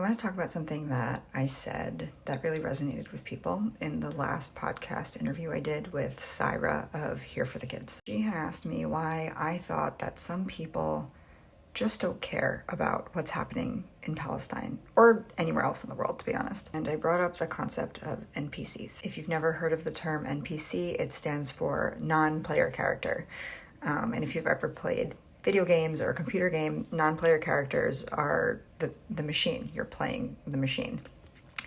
want to talk about something that I said that really resonated with people in the last podcast interview I did with Syra of Here for the Kids. She had asked me why I thought that some people just don't care about what's happening in Palestine or anywhere else in the world, to be honest. And I brought up the concept of NPCs. If you've never heard of the term NPC, it stands for non-player character. And if you've ever played video games or a computer game, non-player characters are the machine. You're playing the machine.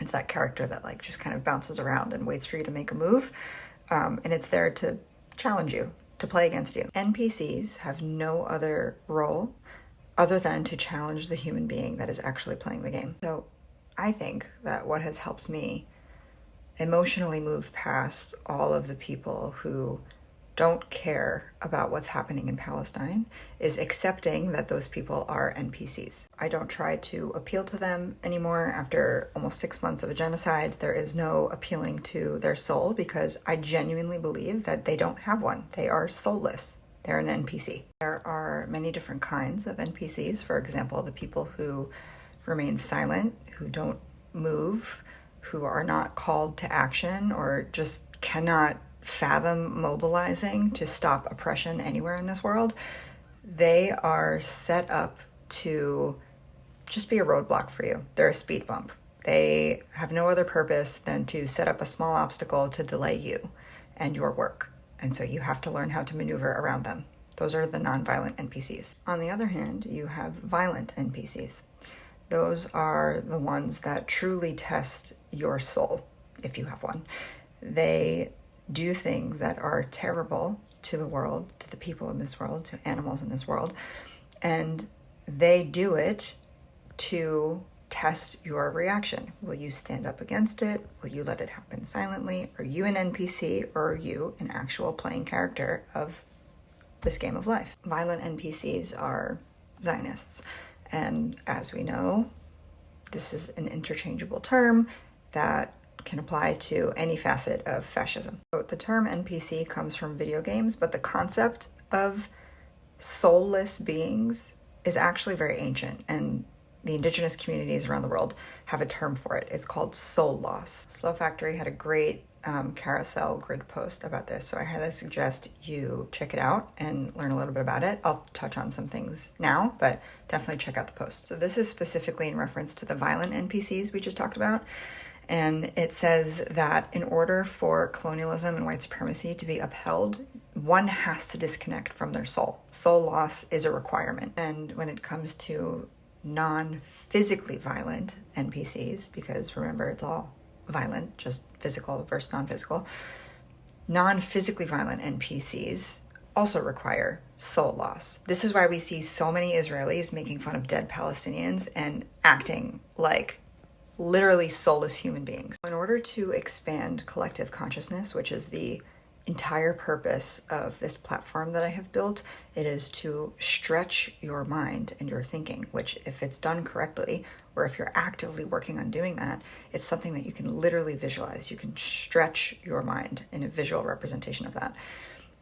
It's that character that just kind of bounces around and waits for you to make a move. And it's there to challenge you, to play against you. NPCs have no other role other than to challenge the human being that is actually playing the game. So I think that what has helped me emotionally move past all of the people who don't care about what's happening in Palestine is accepting that those people are NPCs. I don't try to appeal to them anymore after almost 6 months of a genocide. There is no appealing to their soul because I genuinely believe that they don't have one. They are soulless. They're an NPC. There are many different kinds of NPCs. For example, the people who remain silent, who don't move, who are not called to action or just cannot fathom mobilizing to stop oppression anywhere in this world. They are set up to just be a roadblock for you. They're a speed bump. They have no other purpose than to set up a small obstacle to delay you and your work. And so you have to learn how to maneuver around them. Those are the non-violent NPCs. On the other hand, you have violent NPCs. Those are the ones that truly test your soul, if you have one. They do things that are terrible to the world, to the people in this world, to animals in this world, and they do it to test your reaction. Will you stand up against it? Will you let it happen silently? Are you an NPC or are you an actual playing character of this game of life? Violent NPCs are Zionists, and as we know, this is an interchangeable term that can apply to any facet of fascism. So the term NPC comes from video games, but the concept of soulless beings is actually very ancient, and the indigenous communities around the world have a term for it. It's called soul loss. Slow Factory had a great carousel grid post about this, so I highly suggest you check it out and learn a little bit about it. I'll touch on some things now, but definitely check out the post. So this is specifically in reference to the violent NPCs we just talked about. And it says that in order for colonialism and white supremacy to be upheld, one has to disconnect from their soul. Soul loss is a requirement. And when it comes to non-physically violent NPCs, because remember, it's all violent, just physical versus non-physical, non-physically violent NPCs also require soul loss. This is why we see so many Israelis making fun of dead Palestinians and acting like literally soulless human beings. In order to expand collective consciousness, which is the entire purpose of this platform that I have built, it is to stretch your mind and your thinking, which if it's done correctly, or if you're actively working on doing that, it's something that you can literally visualize. You can stretch your mind in a visual representation of that.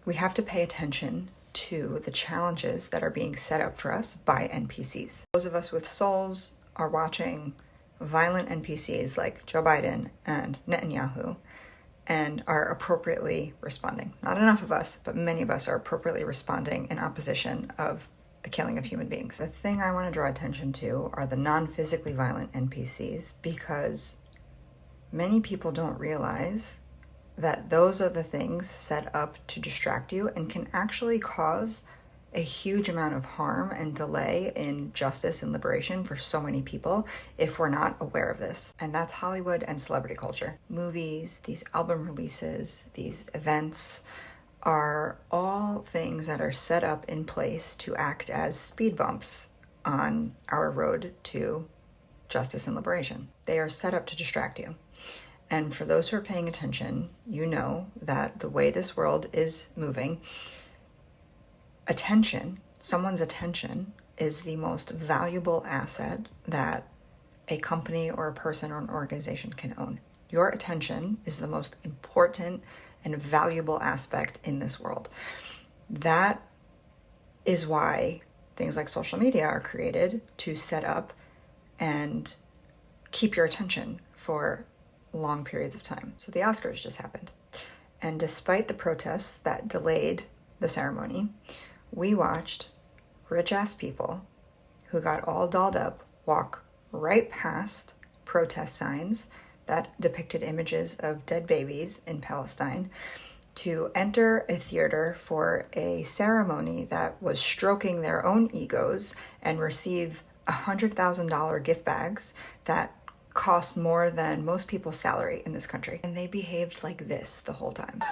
We have to pay attention to the challenges that are being set up for us by NPCs. Those of us with souls are watching violent NPCs like Joe Biden and Netanyahu and are appropriately responding. Not enough of us, but many of us are appropriately responding in opposition of the killing of human beings. The thing I want to draw attention to are the non-physically violent NPCs, because many people don't realize that those are the things set up to distract you and can actually cause a huge amount of harm and delay in justice and liberation for so many people if we're not aware of this. And that's Hollywood and celebrity culture. Movies, these album releases, these events are all things that are set up in place to act as speed bumps on our road to justice and liberation. They are set up to distract you. And for those who are paying attention, you know that the way this world is moving, someone's attention is the most valuable asset that a company or a person or an organization can own. Your attention is the most important and valuable aspect in this world. That is why things like social media are created to set up and keep your attention for long periods of time. So the Oscars just happened. And despite the protests that delayed the ceremony, we watched rich-ass people who got all dolled up walk right past protest signs that depicted images of dead babies in Palestine to enter a theater for a ceremony that was stroking their own egos and receive $100,000 gift bags that cost more than most people's salary in this country. And they behaved like this the whole time.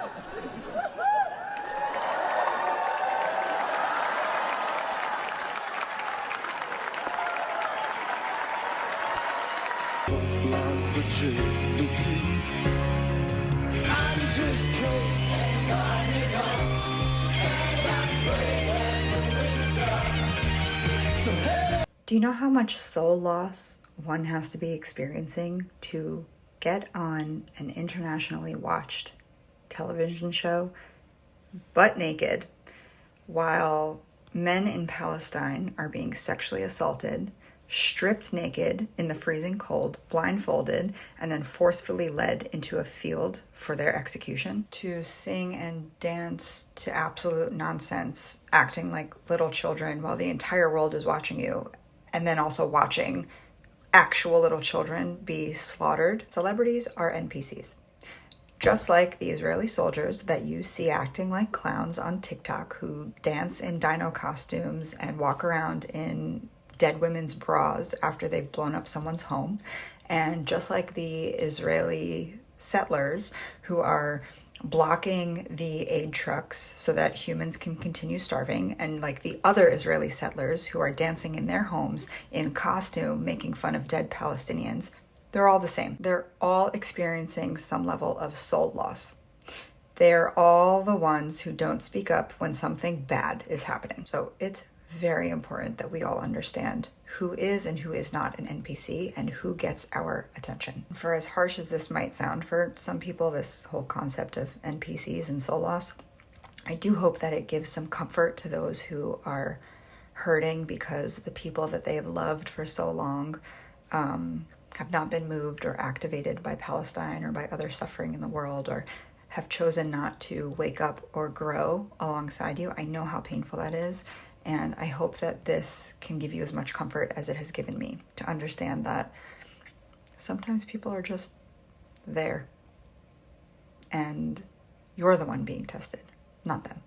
Do you know how much soul loss one has to be experiencing to get on an internationally watched television show butt naked while men in Palestine are being sexually assaulted, stripped naked in the freezing cold, blindfolded, and then forcefully led into a field for their execution, to sing and dance to absolute nonsense, acting like little children while the entire world is watching you, and then also watching actual little children be slaughtered? Celebrities are NPCs. Just like the Israeli soldiers that you see acting like clowns on TikTok, who dance in dino costumes and walk around in dead women's bras after they've blown up someone's home. And just like the Israeli settlers who are blocking the aid trucks so that humans can continue starving, and like the other Israeli settlers who are dancing in their homes in costume making fun of dead Palestinians, they're all the same. They're all experiencing some level of soul loss. They're all the ones who don't speak up when something bad is happening. So it's very important that we all understand who is and who is not an NPC and who gets our attention. For as harsh as this might sound for some people, this whole concept of NPCs and soul loss, I do hope that it gives some comfort to those who are hurting because the people that they have loved for so long have not been moved or activated by Palestine or by other suffering in the world, or have chosen not to wake up or grow alongside you. I know how painful that is. And I hope that this can give you as much comfort as it has given me to understand that sometimes people are just there and you're the one being tested, not them.